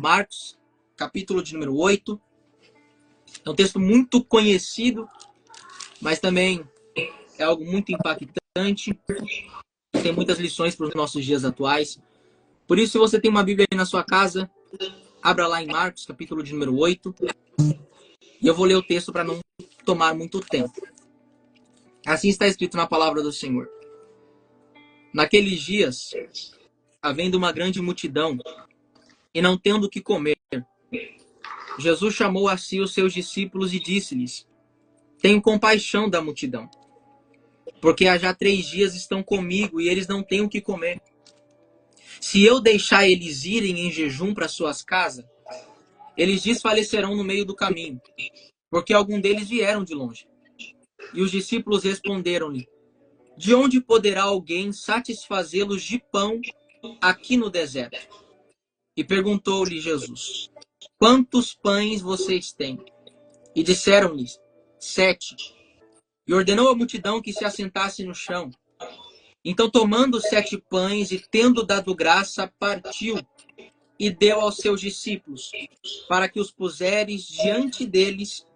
Marcos, capítulo de número 8. É um texto muito conhecido, mas também é algo muito impactante. Tem muitas lições para os nossos dias atuais. Por isso, se você tem uma Bíblia aí na sua casa, abra lá em Marcos, capítulo de número 8. E eu vou ler o texto para não tomar muito tempo. Assim está escrito na palavra do Senhor. Naqueles dias, havendo uma grande multidão e não tendo o que comer, Jesus chamou a si os seus discípulos e disse-lhes: Tenho compaixão da multidão, porque há já 3 dias estão comigo e eles não têm o que comer. Se eu deixar eles irem em jejum para suas casas, eles desfalecerão no meio do caminho, porque algum deles vieram de longe. E os discípulos responderam-lhe: De onde poderá alguém satisfazê-los de pão aqui no deserto? E perguntou-lhe Jesus: Quantos pães vocês têm? E disseram-lhes: 7. E ordenou à multidão que se assentasse no chão. Então, tomando 7 pães e tendo dado graça, partiu e deu aos seus discípulos, para que os puseres diante deles,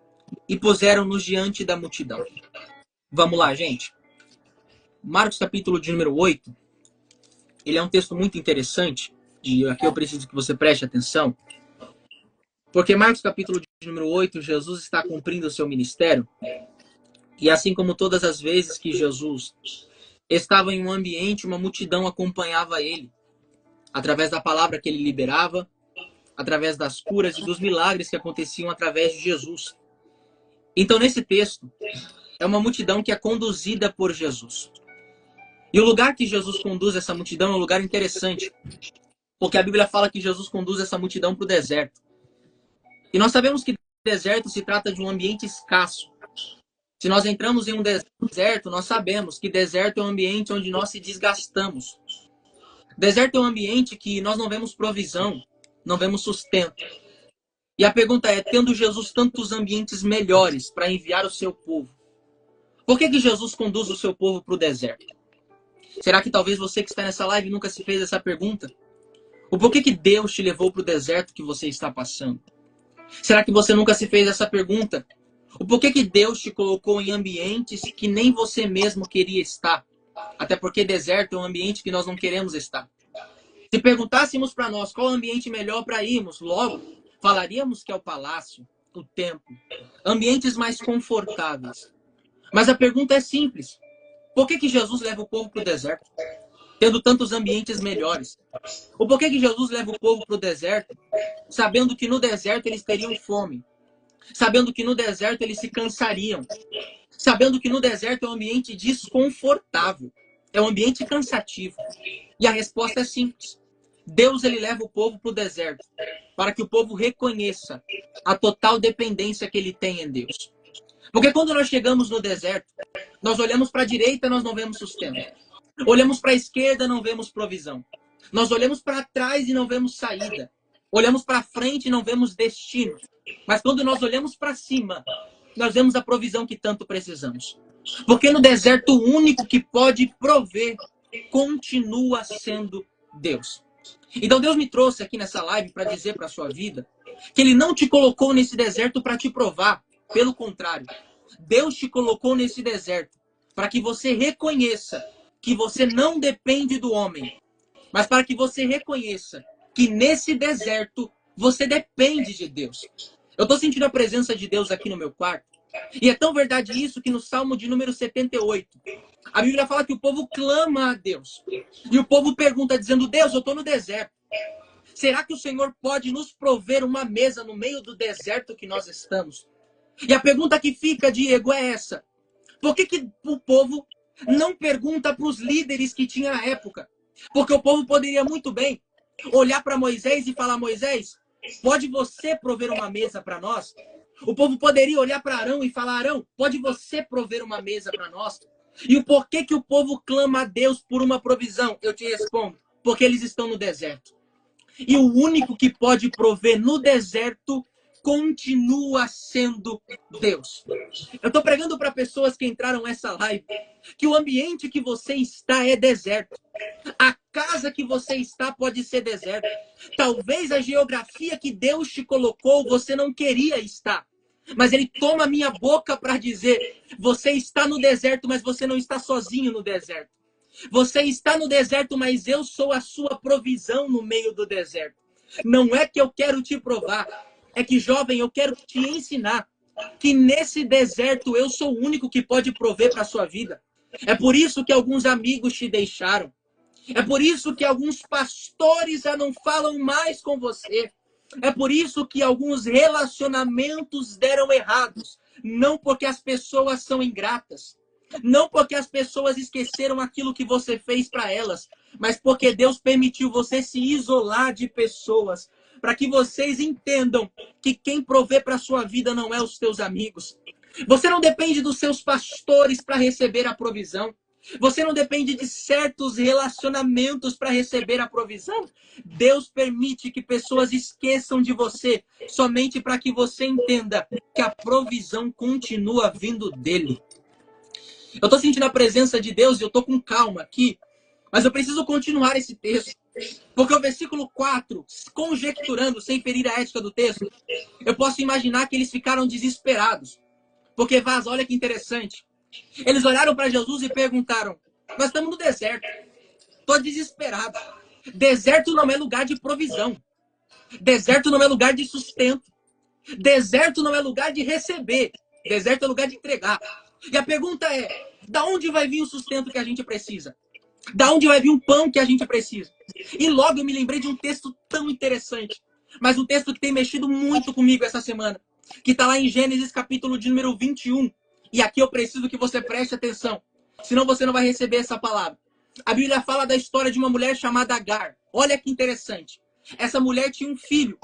e puseram-nos diante da multidão. Vamos lá, gente. Marcos, capítulo de número 8, ele é um texto muito interessante, e aqui eu preciso que você preste atenção, porque Marcos, capítulo de número 8, Jesus está cumprindo o seu ministério, e assim como todas as vezes que Jesus estava em um ambiente, uma multidão acompanhava ele, através da palavra que ele liberava, através das curas e dos milagres que aconteciam através de Jesus. Então, nesse texto, é uma multidão que é conduzida por Jesus. E o lugar que Jesus conduz essa multidão é um lugar interessante, porque a Bíblia fala que Jesus conduz essa multidão para o deserto. E nós sabemos que deserto se trata de um ambiente escasso. Se nós entramos em um deserto, nós sabemos que deserto é um ambiente onde nós se desgastamos. Deserto é um ambiente que nós não vemos provisão, não vemos sustento. E a pergunta é, tendo Jesus tantos ambientes melhores para enviar o seu povo, por que Jesus conduz o seu povo para o deserto? Será que talvez você que está nessa live nunca se fez essa pergunta? O porquê que Deus te levou para o deserto que você está passando? Será que você nunca se fez essa pergunta? O porquê que Deus te colocou em ambientes que nem você mesmo queria estar? Até porque deserto é um ambiente que nós não queremos estar. Se perguntássemos para nós qual ambiente melhor para irmos, logo falaríamos que é o palácio, o templo, ambientes mais confortáveis. Mas a pergunta é simples. Por que Jesus leva o povo para o deserto, tendo tantos ambientes melhores? Ou por que Jesus leva o povo para o deserto, sabendo que no deserto eles teriam fome? Sabendo que no deserto eles se cansariam? Sabendo que no deserto é um ambiente desconfortável, é um ambiente cansativo. E a resposta é simples. Deus ele leva o povo para o deserto, para que o povo reconheça a total dependência que ele tem em Deus. Porque quando nós chegamos no deserto, nós olhamos para a direita, nós não vemos sustento. Olhamos para a esquerda, não vemos provisão. Nós olhamos para trás e não vemos saída. Olhamos para frente e não vemos destino. Mas quando nós olhamos para cima, nós vemos a provisão que tanto precisamos. Porque no deserto o único que pode prover continua sendo Deus. Então Deus me trouxe aqui nessa live para dizer para a sua vida que Ele não te colocou nesse deserto para te provar. Pelo contrário, Deus te colocou nesse deserto para que você reconheça que você não depende do homem, mas para que você reconheça que nesse deserto você depende de Deus. Eu estou sentindo a presença de Deus aqui no meu quarto. E é tão verdade isso que no Salmo de número 78, a Bíblia fala que o povo clama a Deus. E o povo pergunta dizendo, Deus, eu estou no deserto. Será que o Senhor pode nos prover uma mesa no meio do deserto que nós estamos? E a pergunta que fica, Diego, é essa. Por que o povo não pergunta para os líderes que tinha na época? Porque o povo poderia muito bem olhar para Moisés e falar, Moisés, pode você prover uma mesa para nós? O povo poderia olhar para Arão e falar, Arão, pode você prover uma mesa para nós? E o porquê que o povo clama a Deus por uma provisão? Eu te respondo, porque eles estão no deserto. E o único que pode prover no deserto continua sendo Deus. Eu estou pregando para pessoas que entraram nessa live que o ambiente que você está é deserto. A casa que você está pode ser deserto. Talvez a geografia que Deus te colocou, você não queria estar. Mas Ele toma a minha boca para dizer, você está no deserto, mas você não está sozinho no deserto. Você está no deserto, mas eu sou a sua provisão no meio do deserto. Não é que eu quero te provar, é que, jovem, eu quero te ensinar que nesse deserto eu sou o único que pode prover para a sua vida. É por isso que alguns amigos te deixaram. É por isso que alguns pastores já não falam mais com você. É por isso que alguns relacionamentos deram errados. Não porque as pessoas são ingratas. Não porque as pessoas esqueceram aquilo que você fez para elas. Mas porque Deus permitiu você se isolar de pessoas. Para que vocês entendam que quem provê para a sua vida não é os teus amigos. Você não depende dos seus pastores para receber a provisão. Você não depende de certos relacionamentos para receber a provisão. Deus permite que pessoas esqueçam de você somente para que você entenda que a provisão continua vindo dele. Eu estou sentindo a presença de Deus e eu estou com calma aqui, mas eu preciso continuar esse texto. Porque o versículo 4, conjecturando, sem ferir a ética do texto, eu posso imaginar que eles ficaram desesperados. Porque, Vaz, olha que interessante. Eles olharam para Jesus e perguntaram, nós estamos no deserto. Estou desesperado. Deserto não é lugar de provisão. Deserto não é lugar de sustento. Deserto não é lugar de receber. Deserto é lugar de entregar. E a pergunta é, da onde vai vir o sustento que a gente precisa? Da onde vai vir o pão que a gente precisa? E logo eu me lembrei de um texto tão interessante, mas um texto que tem mexido muito comigo essa semana, que está lá em Gênesis capítulo de número 21. E aqui eu preciso que você preste atenção, senão você não vai receber essa palavra. A Bíblia fala da história de uma mulher chamada Agar. Olha que interessante. Essa mulher tinha um filho,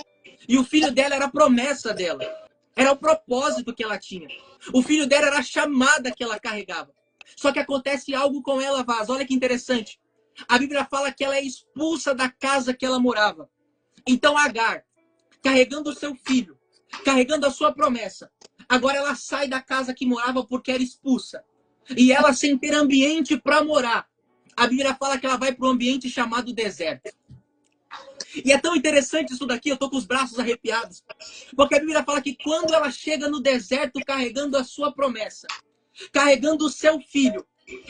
e o filho dela era a promessa dela. Era o propósito que ela tinha. O filho dela era a chamada que ela carregava. Só que acontece algo com ela, Vaz. Olha que interessante. A Bíblia fala que ela é expulsa da casa que ela morava. Então Agar, carregando o seu filho, carregando a sua promessa, agora ela sai da casa que morava porque era expulsa. E ela, sem ter ambiente para morar, a Bíblia fala que ela vai para um ambiente chamado deserto. E é tão interessante isso daqui, eu estou com os braços arrepiados. Porque a Bíblia fala que quando ela chega no deserto carregando a sua promessa, carregando o seu filho,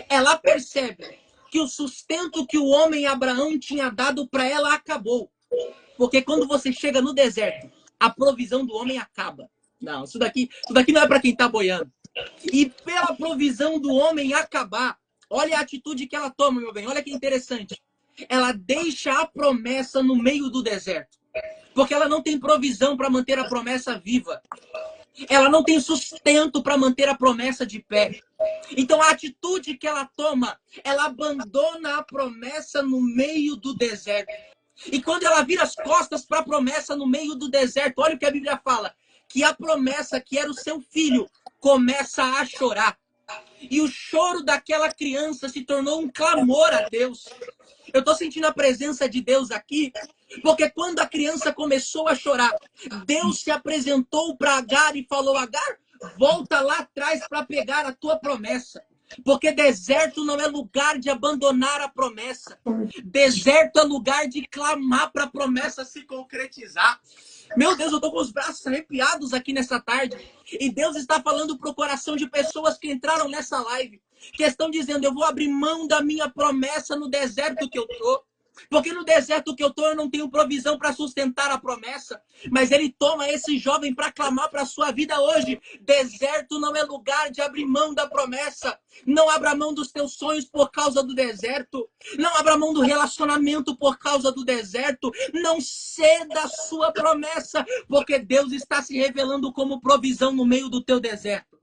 ela percebe que o sustento que o homem Abraão tinha dado para ela acabou. Porque quando você chega no deserto, a provisão do homem acaba. Não, isso daqui não é para quem está boiando. E pela provisão do homem acabar, olha a atitude que ela toma, meu bem. Olha que interessante. Ela deixa a promessa no meio do deserto. Porque ela não tem provisão para manter a promessa viva. Ela não tem sustento para manter a promessa de pé. Então a atitude que ela toma, ela abandona a promessa no meio do deserto. E quando ela vira as costas para a promessa no meio do deserto, olha o que a Bíblia fala. Que a promessa que era o seu filho começa a chorar. E o choro daquela criança se tornou um clamor a Deus. Eu estou sentindo a presença de Deus aqui, porque quando a criança começou a chorar, Deus se apresentou para Agar e falou, Agar, volta lá atrás para pegar a tua promessa. Porque deserto não é lugar de abandonar a promessa. Deserto é lugar de clamar para a promessa se concretizar. Meu Deus, eu estou com os braços arrepiados aqui nessa tarde. E Deus está falando para o coração de pessoas que entraram nessa live. Que estão dizendo, eu vou abrir mão da minha promessa no deserto que eu estou. Porque no deserto que eu estou, eu não tenho provisão para sustentar a promessa. Mas ele toma esse jovem para clamar para a sua vida hoje. Deserto não é lugar de abrir mão da promessa. Não abra mão dos teus sonhos por causa do deserto. Não abra mão do relacionamento por causa do deserto. Não ceda a sua promessa, porque Deus está se revelando como provisão no meio do teu deserto.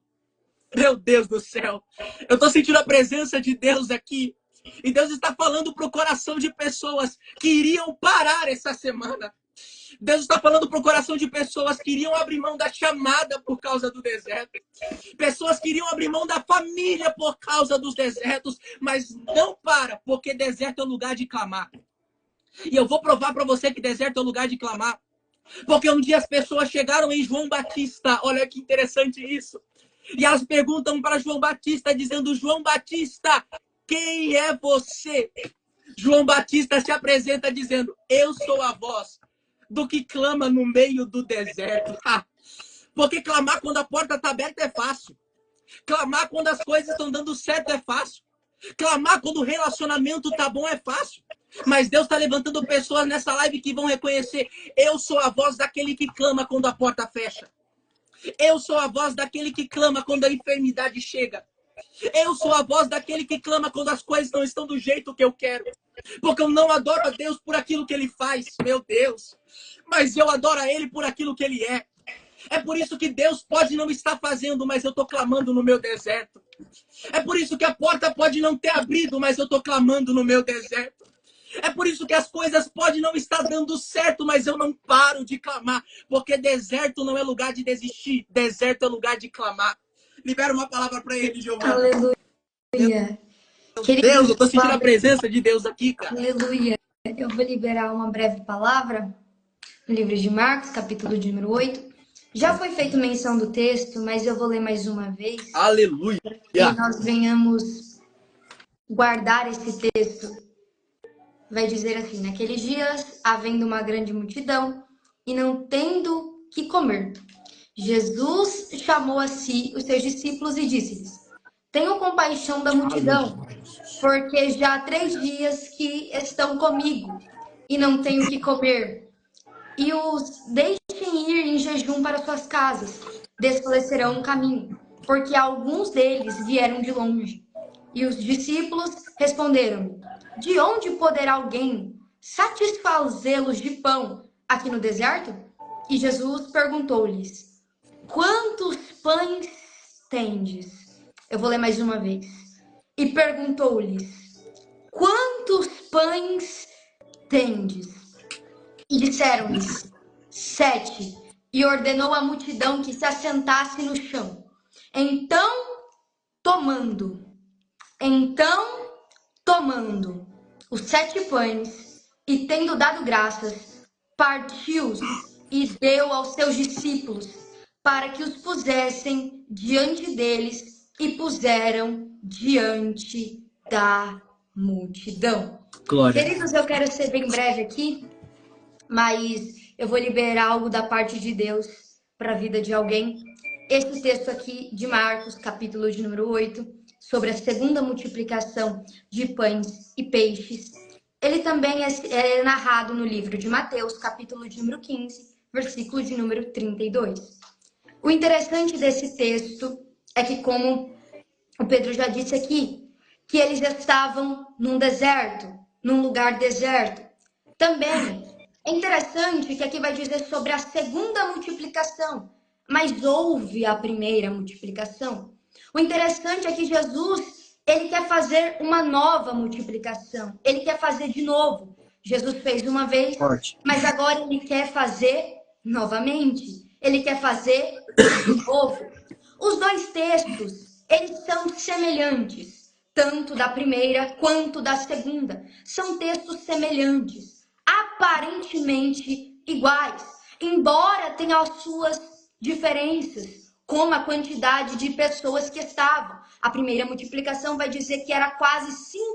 Meu Deus do céu. Eu estou sentindo a presença de Deus aqui. E Deus está falando para o coração de pessoas que iriam parar essa semana. Deus está falando para o coração de pessoas que iriam abrir mão da chamada por causa do deserto. Pessoas que iriam abrir mão da família por causa dos desertos. Mas não para, porque deserto é lugar de clamar. E eu vou provar para você que deserto é lugar de clamar. Porque um dia as pessoas chegaram em João Batista. Olha que interessante isso. E elas perguntam para João Batista, dizendo, João Batista, quem é você? João Batista se apresenta dizendo: eu sou a voz do que clama no meio do deserto. Porque clamar quando a porta está aberta é fácil. Clamar quando as coisas estão dando certo é fácil. Clamar quando o relacionamento tá bom é fácil. Mas Deus está levantando pessoas nessa live que vão reconhecer: eu sou a voz daquele que clama quando a porta fecha. Eu sou a voz daquele que clama quando a enfermidade chega. Eu sou a voz daquele que clama quando as coisas não estão do jeito que eu quero. Porque eu não adoro a Deus por aquilo que ele faz, meu Deus. Mas eu adoro a ele por aquilo que ele é. É por isso que Deus pode não estar fazendo, mas eu estou clamando no meu deserto. É por isso que a porta pode não ter abrido, mas eu estou clamando no meu deserto. É por isso que as coisas podem não estar dando certo, mas eu não paro de clamar. Porque deserto não é lugar de desistir, deserto é lugar de clamar. Libera uma palavra para ele, Giovana. Aleluia. Meu Deus, eu estou sentindo a presença de Deus aqui, cara. Aleluia. Eu vou liberar uma breve palavra no livro de Marcos, capítulo de número 8. Já foi feita menção do texto, mas eu vou ler mais uma vez. Aleluia. E nós venhamos guardar esse texto. Vai dizer assim: naqueles dias, havendo uma grande multidão e não tendo que comer, Jesus chamou a si os seus discípulos e disse-lhes: tenham compaixão da multidão, porque já há 3 dias que estão comigo e não tenho o que comer. E os deixem ir em jejum para suas casas, desfalecerão o caminho, porque alguns deles vieram de longe. E os discípulos responderam: de onde poderá alguém satisfazê-los de pão aqui no deserto? E Jesus perguntou-lhes: quantos pães tendes? Eu vou ler mais uma vez. E perguntou-lhes: quantos pães tendes? E disseram-lhes: 7. E ordenou à multidão que se assentasse no chão. Então, tomando os 7 pães e tendo dado graças, partiu-os e deu aos seus discípulos para que os pusessem diante deles, e puseram diante da multidão. Glória. Queridos, eu quero ser bem breve aqui, mas eu vou liberar algo da parte de Deus para a vida de alguém. Esse texto aqui de Marcos, capítulo de número 8, sobre a segunda multiplicação de pães e peixes, ele também é narrado no livro de Mateus, capítulo de número 15, versículo de número 32. O interessante desse texto é que, como o Pedro já disse aqui, que eles estavam num deserto, num lugar deserto. Também é interessante que aqui vai dizer sobre a segunda multiplicação, mas houve a primeira multiplicação. O interessante é que Jesus, ele quer fazer uma nova multiplicação, ele quer fazer de novo. Jesus fez uma vez, mas agora ele quer fazer novamente. Ele quer fazer de novo. Os dois textos, eles são semelhantes, tanto da primeira quanto da segunda. São textos semelhantes, aparentemente iguais, embora tenham as suas diferenças, como a quantidade de pessoas que estavam. A primeira multiplicação vai dizer que era quase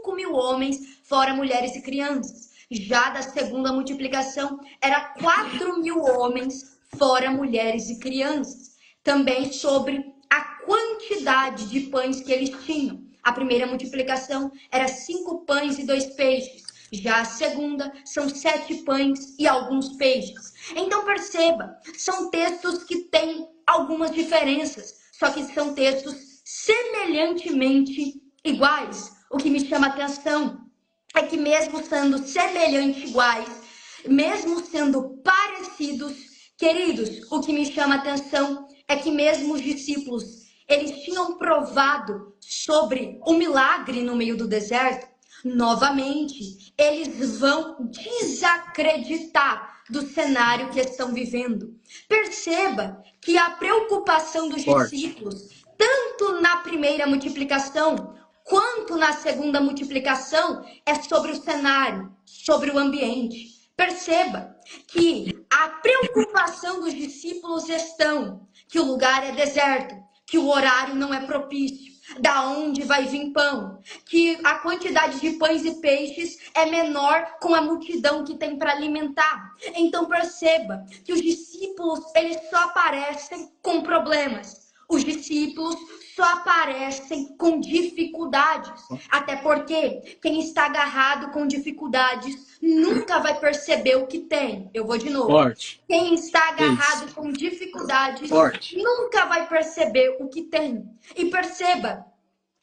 5.000 homens, fora mulheres e crianças. Já da segunda multiplicação, era 4.000 homens, fora mulheres e crianças. Também sobre a quantidade de pães que eles tinham. A primeira multiplicação era 5 pães e 2 peixes. Já a segunda são 7 pães e alguns peixes. Então perceba, são textos que têm algumas diferenças, só que são textos semelhantemente iguais. O que me chama a atenção é que mesmo sendo semelhantes iguais, mesmo sendo parecidos, queridos, o que me chama a atenção é que mesmo os discípulos, eles tinham provado sobre o milagre no meio do deserto. Novamente, eles vão desacreditar do cenário que estão vivendo. Perceba que a preocupação dos discípulos, tanto na primeira multiplicação quanto na segunda multiplicação, é sobre o cenário, sobre o ambiente. Perceba que a preocupação dos discípulos estão que o lugar é deserto, que o horário não é propício. Da onde vai vir pão? Que a quantidade de pães e peixes é menor com a multidão que tem para alimentar. Então perceba que os discípulos, eles só aparecem com problemas. Os discípulos só aparecem com dificuldades. Até porque quem está agarrado com dificuldades nunca vai perceber o que tem. Eu vou de novo. Forte. Quem está agarrado com dificuldades nunca vai perceber o que tem. E perceba,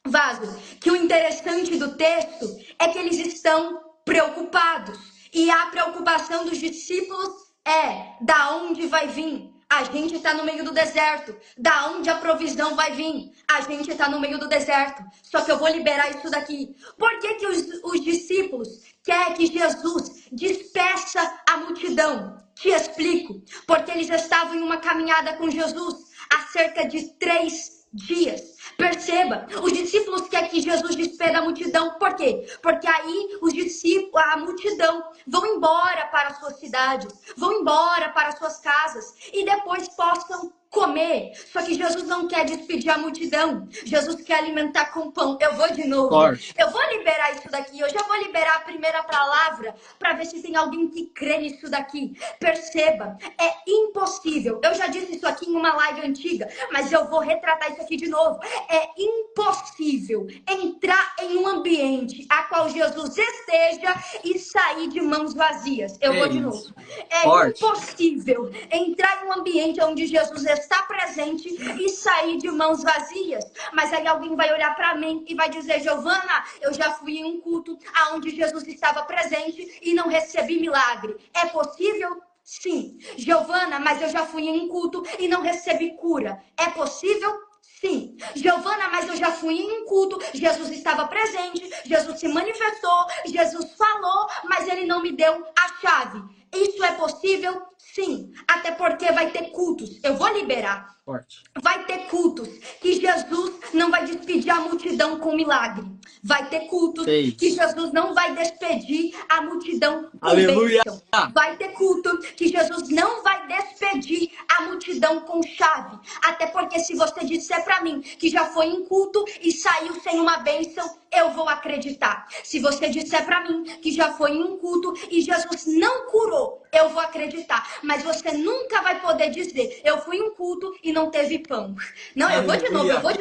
Vaso, que o interessante do texto é que eles estão preocupados. E a preocupação dos discípulos é: da onde vai vir? A gente está no meio do deserto. Da onde a provisão vai vir? A gente está no meio do deserto. Só que eu vou liberar isso daqui. Por que os discípulos querem que Jesus despeça a multidão? Te explico. Porque eles estavam em uma caminhada com Jesus há cerca de 3 dias. Perceba, os discípulos querem que Jesus despeda a multidão. Por quê? Porque aí os discípulos, a multidão, vão embora para as suas cidades, vão embora para as suas casas e depois possam comer. Só que Jesus não quer despedir a multidão. Jesus quer alimentar com pão. Eu vou de novo. Forte. Eu vou liberar isso daqui. Eu já vou liberar a primeira palavra para ver se tem alguém que crê nisso daqui. Perceba, é impossível. Eu já disse isso aqui em uma live antiga, mas eu vou retratar isso aqui de novo. É impossível entrar em um ambiente a qual Jesus esteja e sair de mãos vazias. Eu vou de novo. É impossível entrar em um ambiente onde Jesus está presente e sair de mãos vazias. Mas aí alguém vai olhar para mim e vai dizer: Giovana, eu já fui em um culto onde Jesus estava presente e não recebi milagre. É possível? Sim. Giovana, mas eu já fui em um culto e não recebi cura. É possível? Sim. Giovana, mas eu já fui em um culto, Jesus estava presente, Jesus se manifestou, Jesus falou, mas ele não me deu a chave. Isso é possível? Sim. Até porque vai ter cultos. Eu vou liberar. Forte. Vai ter cultos que Jesus não vai despedir a multidão com milagre. Vai ter cultos que Jesus não vai despedir a multidão com bênção. Vai ter culto que Jesus não vai despedir a multidão com chave. Até porque se você disser para mim que já foi em culto e saiu sem uma bênção, eu vou acreditar. Se você disser para mim que já foi em um culto e Jesus não curou, eu vou acreditar. Mas você nunca vai poder dizer: eu fui em um culto e não teve pão. Não, eu vou de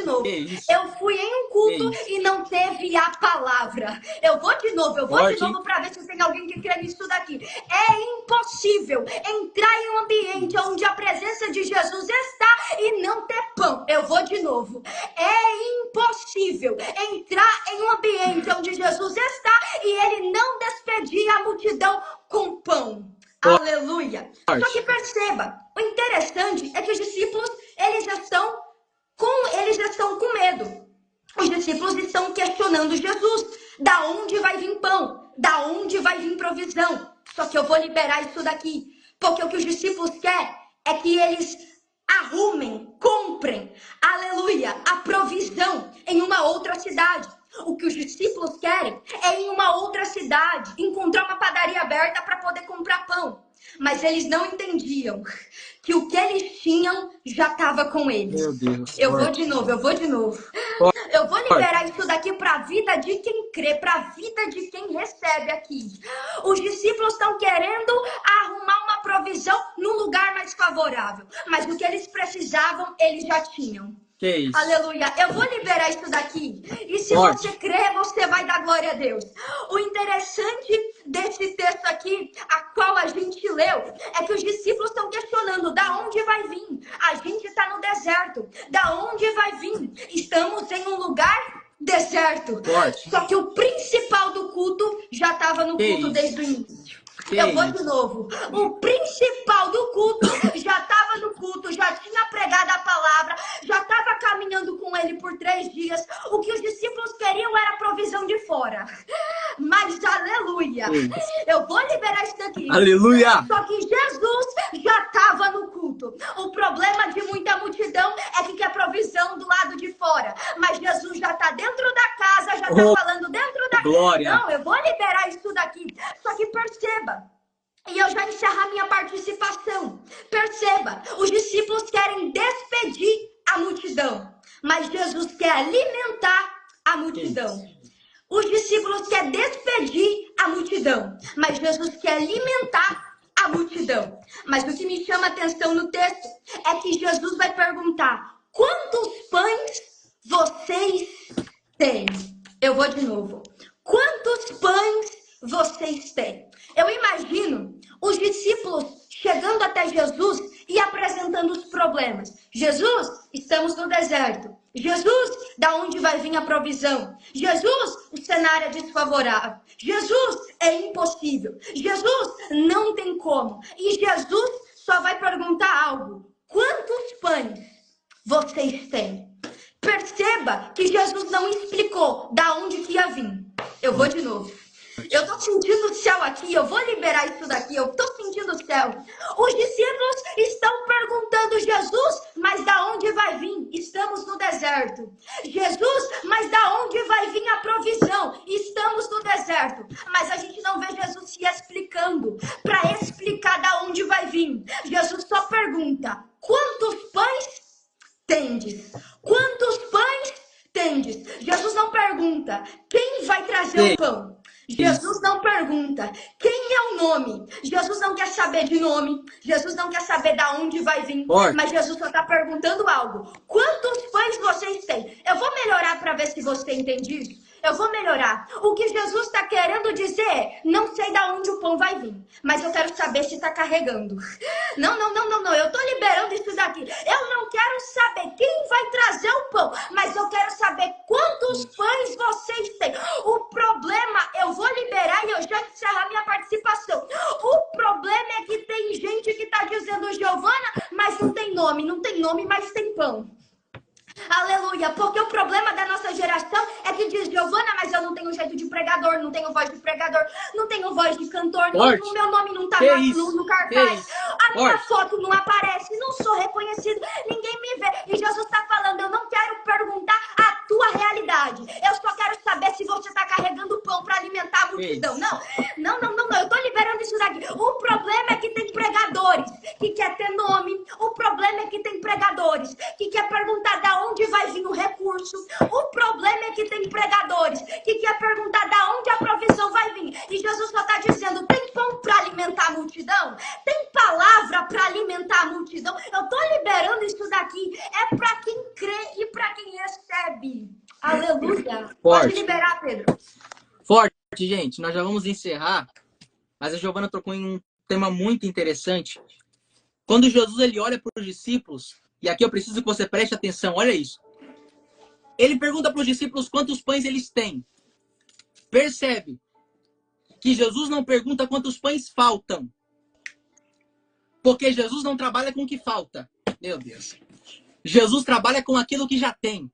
novo. Eu fui em um culto e não teve a palavra. Eu vou de novo para ver se tem alguém que crê nisso daqui. É impossível entrar em um ambiente onde a presença de Jesus está e não ter pão. Eu vou de novo. É impossível entrar em um ambiente onde Jesus está e ele não despedir a multidão com pão. Aleluia. Só que perceba, o interessante é que os discípulos, eles já estão com medo. Os discípulos estão questionando Jesus. Da onde vai vir pão? Da onde vai vir provisão? Só que eu vou liberar isso daqui. Porque o que os discípulos querem é que eles arrumem, comprem, aleluia, a provisão em uma outra cidade. O que os discípulos querem é em uma outra cidade encontrar uma padaria aberta para poder comprar pão. Mas eles não entendiam que o que eles tinham já estava com eles. Meu Deus. Eu vou de novo. Eu vou liberar isso daqui para a vida de quem crê, para a vida de quem recebe aqui. Os discípulos estão querendo arrumar uma provisão num lugar mais favorável. Mas o que eles precisavam, eles já tinham. Que isso? Aleluia. Eu vou liberar isso daqui. E se você crer, você vai dar glória a Deus. O interessante desse texto aqui, a qual a gente leu, é que os discípulos estão questionando: da onde vai vir? A gente está no deserto. Da onde vai vir? Estamos em um lugar deserto. Só que o principal do culto já estava no culto desde o início. Eu vou de novo. O principal do culto já estava no culto, já tinha pregado a palavra, já estava caminhando com ele por 3 dias. O que os discípulos queriam era a provisão de fora. Mas, aleluia, eu vou liberar isso daqui. Aleluia! Só que Jesus já estava no culto. O problema de muita multidão é que quer provisão do lado de fora. Mas Jesus já está dentro da casa, já está falando dentro da glória. Não, eu vou liberar isso daqui. Só que perceba, e eu já encerro a minha participação. Perceba, os discípulos querem despedir a multidão, mas Jesus quer alimentar multidão. Os discípulos querem despedir a multidão, mas Jesus quer alimentar a multidão. Mas o que me chama a atenção no texto é que Jesus vai perguntar: quantos pães vocês têm? Eu vou de novo. Quantos pães vocês têm? Eu imagino os discípulos chegando até Jesus e apresentando os problemas. Jesus, estamos no deserto. Jesus, da onde vai vir a provisão? Jesus, o cenário é desfavorável. Jesus, é impossível. Jesus, não tem como. E Jesus só vai perguntar algo: quantos pães vocês têm? Perceba que Jesus não explicou da onde que ia vir. Eu vou de novo. Eu tô sentindo o céu aqui, eu vou liberar isso daqui, eu tô sentindo o céu. Os discípulos estão perguntando: Jesus, mas da onde vai vir? Estamos no deserto. Jesus, mas da onde vai vir a provisão? Estamos no deserto. Mas a gente não vê Jesus se explicando para explicar da onde vai vir. Jesus só pergunta: quantos pães tendes? Quantos pães tendes? Jesus não pergunta quem vai trazer o pão. Jesus não pergunta quem é o nome. Jesus não quer saber de nome. Jesus não quer saber de onde vai vir. Mas Jesus só está perguntando algo: quantos pães vocês têm? Eu vou melhorar para ver se você entende isso. Eu vou melhorar. O que Jesus está querendo dizer é: não sei de onde o pão vai vir, mas eu quero saber se está carregando. Não. Eu estou liberando isso daqui. Eu não quero saber quem vai trazer o pão, mas eu quero saber quantos pães vocês têm. O problema, eu vou liberar e eu já encerro a minha participação. O problema é que tem gente que está dizendo Giovana, mas não tem nome, mas tem pão. Aleluia, porque o problema da nossa geração é que diz: Giovana, mas eu não tenho jeito de pregador, não tenho voz de pregador, não tenho voz de cantor, o meu nome não tá no cartaz, a minha foto não aparece, não sou reconhecido, ninguém me vê. E Jesus está falando: eu não quero perguntar a tua realidade, eu só quero saber se você está carregando pão para alimentar a multidão. Não, eu tô liberando isso daqui. O problema é que tem pregadores que quer ter nome, o problema é que tem pregadores que quer perguntar da onde vai vir o recurso. O problema é que tem pregadores que quer perguntar da onde a provisão vai vir. E Jesus só está dizendo: tem pão para alimentar a multidão? Tem palavra para alimentar a multidão? Eu estou liberando isso daqui. É para quem crê e para quem recebe. Aleluia. Pode liberar, Pedro. Forte, gente. Nós já vamos encerrar. Mas a Giovana tocou em um tema muito interessante. Quando Jesus ele olha para os discípulos, e aqui eu preciso que você preste atenção, olha isso. Ele pergunta para os discípulos quantos pães eles têm. Percebe que Jesus não pergunta quantos pães faltam. Porque Jesus não trabalha com o que falta. Meu Deus. Jesus trabalha com aquilo que já tem.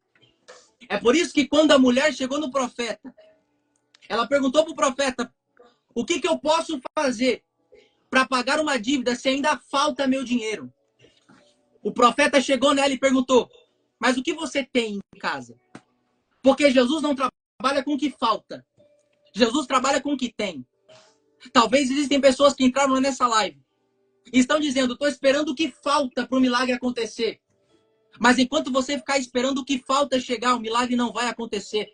É por isso que quando a mulher chegou no profeta, ela perguntou para o profeta: o que eu posso fazer para pagar uma dívida se ainda falta meu dinheiro? O profeta chegou nela e perguntou: mas o que você tem em casa? Porque Jesus não trabalha com o que falta. Jesus trabalha com o que tem. Talvez existem pessoas que entraram nessa live e estão dizendo: estou esperando o que falta para o milagre acontecer. Mas enquanto você ficar esperando o que falta chegar, o milagre não vai acontecer.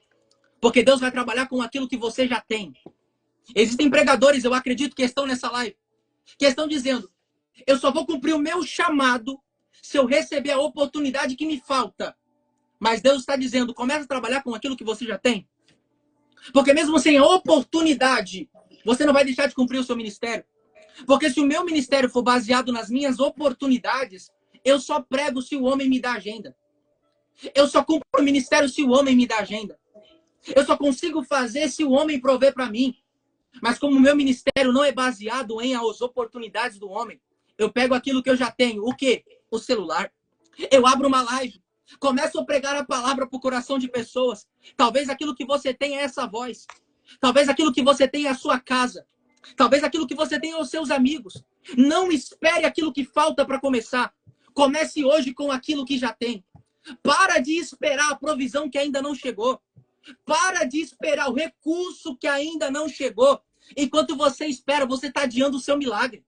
Porque Deus vai trabalhar com aquilo que você já tem. Existem pregadores, eu acredito, que estão nessa live, que estão dizendo: eu só vou cumprir o meu chamado se eu receber a oportunidade que me falta. Mas Deus está dizendo: começa a trabalhar com aquilo que você já tem. Porque mesmo sem a oportunidade, você não vai deixar de cumprir o seu ministério. Porque se o meu ministério for baseado nas minhas oportunidades, eu só prego se o homem me dá agenda. Eu só cumpro o ministério se o homem me dá agenda. Eu só consigo fazer se o homem prover para mim. Mas como o meu ministério não é baseado em as oportunidades do homem, eu pego aquilo que eu já tenho. O quê? O celular. Eu abro uma live, começo a pregar a palavra para o coração de pessoas. Talvez aquilo que você tem é essa voz. Talvez aquilo que você tem é a sua casa. Talvez aquilo que você tem é os seus amigos. Não espere aquilo que falta para começar. Comece hoje com aquilo que já tem. Para de esperar a provisão que ainda não chegou. Para de esperar o recurso que ainda não chegou. Enquanto você espera, você está adiando o seu milagre.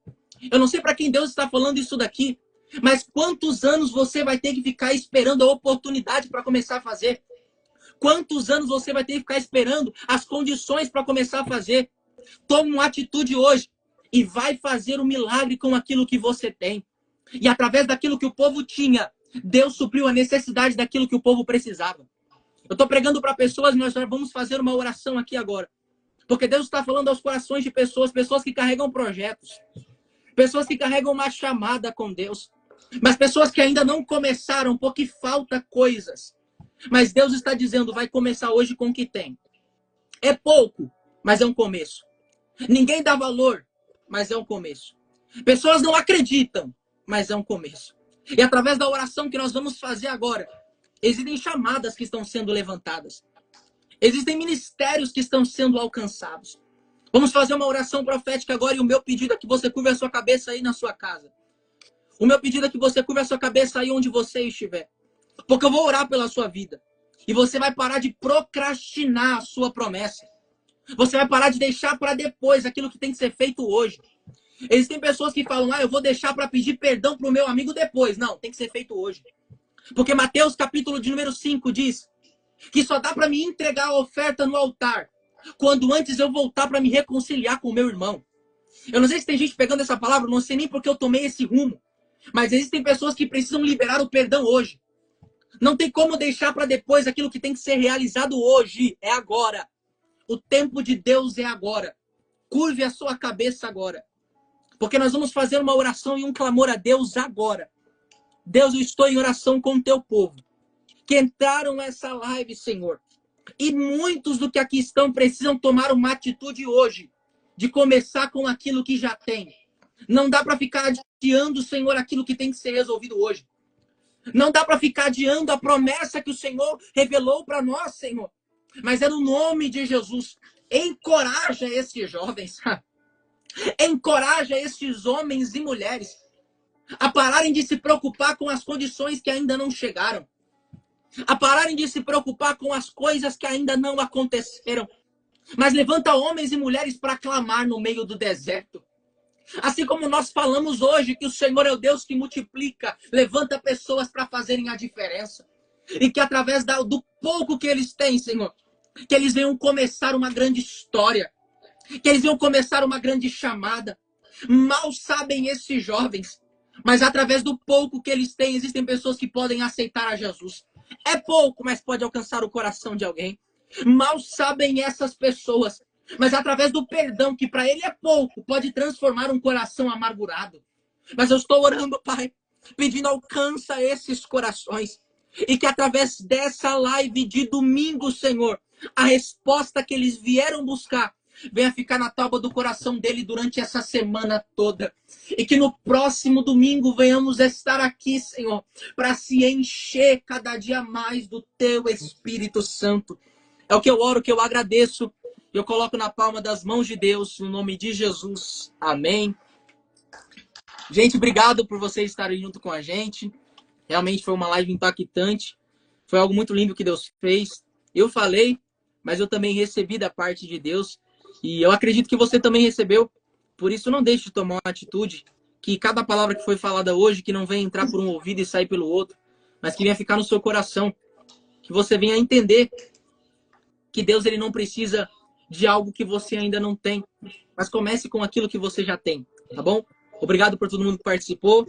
Eu não sei para quem Deus está falando isso daqui, mas quantos anos você vai ter que ficar esperando a oportunidade para começar a fazer? Quantos anos você vai ter que ficar esperando as condições para começar a fazer? Toma uma atitude hoje e vai fazer um milagre com aquilo que você tem. E através daquilo que o povo tinha, Deus supriu a necessidade daquilo que o povo precisava. Eu estou pregando para pessoas, nós vamos fazer uma oração aqui agora. Porque Deus está falando aos corações de pessoas, pessoas que carregam projetos, pessoas que carregam uma chamada com Deus, mas pessoas que ainda não começaram porque falta coisas. Mas Deus está dizendo, vai começar hoje com o que tem. É pouco, mas é um começo. Ninguém dá valor, mas é um começo. Pessoas não acreditam, mas é um começo. E através da oração que nós vamos fazer agora, existem chamadas que estão sendo levantadas. Existem ministérios que estão sendo alcançados. Vamos fazer uma oração profética agora e o meu pedido é que você curva a sua cabeça aí na sua casa. O meu pedido é que você curva a sua cabeça aí onde você estiver. Porque eu vou orar pela sua vida. E você vai parar de procrastinar a sua promessa. Você vai parar de deixar para depois aquilo que tem que ser feito hoje. Existem pessoas que falam, eu vou deixar para pedir perdão para o meu amigo depois. Não, tem que ser feito hoje. Porque Mateus capítulo de número 5 diz que só dá para me entregar a oferta no altar quando antes eu voltar para me reconciliar com o meu irmão. Eu não sei se tem gente pegando essa palavra, não sei nem porque eu tomei esse rumo. Mas existem pessoas que precisam liberar o perdão hoje. Não tem como deixar para depois aquilo que tem que ser realizado hoje. É agora. O tempo de Deus é agora. Curve a sua cabeça agora. Porque nós vamos fazer uma oração e um clamor a Deus agora. Deus, eu estou em oração com o teu povo. Que entraram nessa live, Senhor. E muitos do que aqui estão precisam tomar uma atitude hoje. De começar com aquilo que já tem. Não dá para ficar adiando, Senhor, aquilo que tem que ser resolvido hoje. Não dá para ficar adiando a promessa que o Senhor revelou para nós, Senhor. Mas é no nome de Jesus. Encoraja esses jovens. Encoraja esses homens e mulheres a pararem de se preocupar com as condições que ainda não chegaram. A pararem de se preocupar com as coisas que ainda não aconteceram. Mas levanta homens e mulheres para clamar no meio do deserto. Assim como nós falamos hoje que o Senhor é o Deus que multiplica, levanta pessoas para fazerem a diferença. E que através do pouco que eles têm, Senhor, que eles venham começar uma grande história. Que eles venham começar uma grande chamada. Mal sabem esses jovens, mas através do pouco que eles têm, existem pessoas que podem aceitar a Jesus. É pouco, mas pode alcançar o coração de alguém. Mal sabem essas pessoas, mas através do perdão, que para ele é pouco, pode transformar um coração amargurado. Mas eu estou orando, Pai, pedindo alcança esses corações. E que através dessa live de domingo, Senhor, a resposta que eles vieram buscar venha ficar na tábua do coração dele durante essa semana toda. E que no próximo domingo venhamos estar aqui, Senhor, para se encher cada dia mais do Teu Espírito Santo. É o que eu oro, o que eu agradeço. Eu coloco na palma das mãos de Deus, no nome de Jesus. Amém. Gente, obrigado por vocês estarem junto com a gente. Realmente foi uma live impactante. Foi algo muito lindo que Deus fez. Eu falei, mas eu também recebi da parte de Deus. E eu acredito que você também recebeu. Por isso, não deixe de tomar uma atitude. Que cada palavra que foi falada hoje, que não venha entrar por um ouvido e sair pelo outro, mas que venha ficar no seu coração. Que você venha entender que Deus ele não precisa de algo que você ainda não tem. Mas comece com aquilo que você já tem. Tá bom? Obrigado por todo mundo que participou.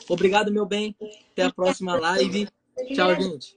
Obrigado, meu bem. Até a próxima live. Tchau, gente.